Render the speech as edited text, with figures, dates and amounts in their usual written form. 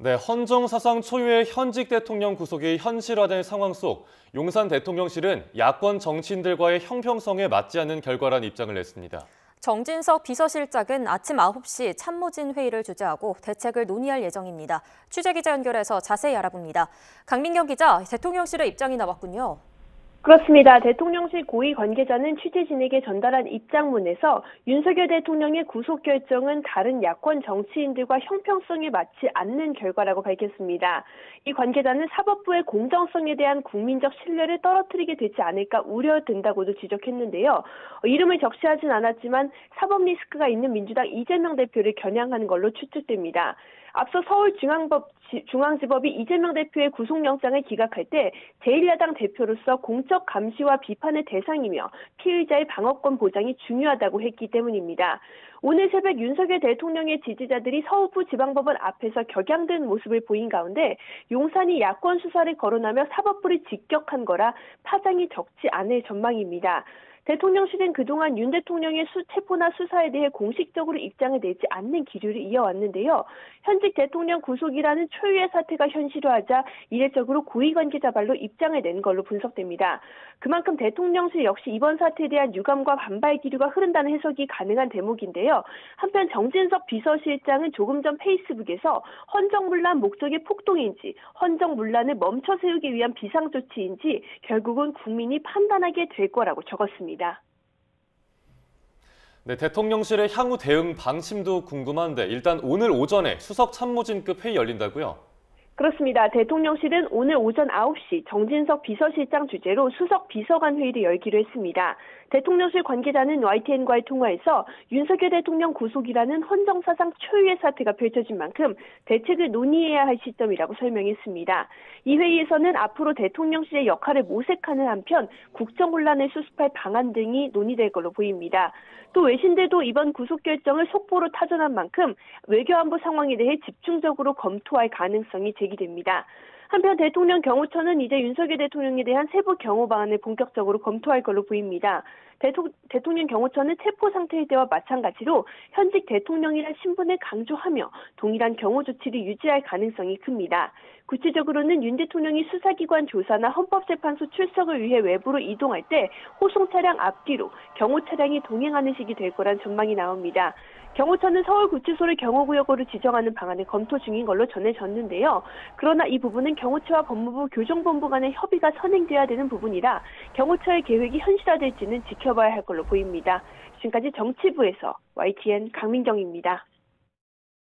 네, 헌정 사상 초유의 현직 대통령 구속이 현실화된 상황 속 용산 대통령실은 야권 정치인들과의 형평성에 맞지 않는 결과란 입장을 냈습니다. 정진석 비서실장은 아침 9시 참모진 회의를 주재하고 대책을 논의할 예정입니다. 취재기자 연결해서 자세히 알아봅니다. 강민경 기자, 대통령실의 입장이 나왔군요. 그렇습니다. 대통령실 고위 관계자는 취재진에게 전달한 입장문에서 윤석열 대통령의 구속 결정은 다른 야권 정치인들과 형평성에 맞지 않는 결과라고 밝혔습니다. 이 관계자는 사법부의 공정성에 대한 국민적 신뢰를 떨어뜨리게 되지 않을까 우려된다고도 지적했는데요. 이름을 적시하진 않았지만 사법 리스크가 있는 민주당 이재명 대표를 겨냥한 걸로 추측됩니다. 앞서 서울중앙지법이 이재명 대표의 구속영장을 기각할 때 제1야당 대표로서 공적 감시와 비판의 대상이며 피의자의 방어권 보장이 중요하다고 했기 때문입니다. 오늘 새벽 윤석열 대통령의 지지자들이 서울부 지방법원 앞에서 격양된 모습을 보인 가운데 용산이 야권 수사를 거론하며 사법부를 직격한 거라 파장이 적지 않을 전망입니다. 대통령실은 그동안 윤 대통령의 체포나 수사에 대해 공식적으로 입장을 내지 않는 기류를 이어왔는데요. 현직 대통령 구속이라는 초유의 사태가 현실화하자 이례적으로 고위 관계자 발로 입장을 낸 걸로 분석됩니다. 그만큼 대통령실 역시 이번 사태에 대한 유감과 반발 기류가 흐른다는 해석이 가능한 대목인데요. 한편 정진석 비서실장은 조금 전 페이스북에서 헌정문란 목적의 폭동인지 헌정문란을 멈춰 세우기 위한 비상조치인지 결국은 국민이 판단하게 될 거라고 적었습니다. 네, 대통령실의 향후 대응 방침도 궁금한데 일단 오늘 오전에 수석 참모진급 회의 열린다고요? 그렇습니다. 대통령실은 오늘 오전 9시 정진석 비서실장 주재로 수석 비서관 회의를 열기로 했습니다. 대통령실 관계자는 YTN과의 통화에서 윤석열 대통령 구속이라는 헌정사상 초유의 사태가 펼쳐진 만큼 대책을 논의해야 할 시점이라고 설명했습니다. 이 회의에서는 앞으로 대통령실의 역할을 모색하는 한편 국정혼란을 수습할 방안 등이 논의될 걸로 보입니다. 또 외신들도 이번 구속 결정을 속보로 타전한 만큼 외교안보 상황에 대해 집중적으로 검토할 가능성이 제기됩니다. 한편 대통령 경호처는 이제 윤석열 대통령에 대한 세부 경호 방안을 본격적으로 검토할 걸로 보입니다. 대통령 경호처는 체포 상태일 때와 마찬가지로 현직 대통령이란 신분을 강조하며 동일한 경호 조치를 유지할 가능성이 큽니다. 구체적으로는 윤 대통령이 수사기관 조사나 헌법재판소 출석을 위해 외부로 이동할 때 호송 차량 앞뒤로 경호 차량이 동행하는 식이 될 거란 전망이 나옵니다. 경호처는 서울구치소를 경호구역으로 지정하는 방안을 검토 중인 걸로 전해졌는데요. 그러나 이 부분은 경호처와 법무부 교정본부 간의 협의가 선행돼야 되는 부분이라 경호처의 계획이 현실화될지는 지켜봐야 할 걸로 보입니다. 지금까지 정치부에서 YTN 강민경입니다.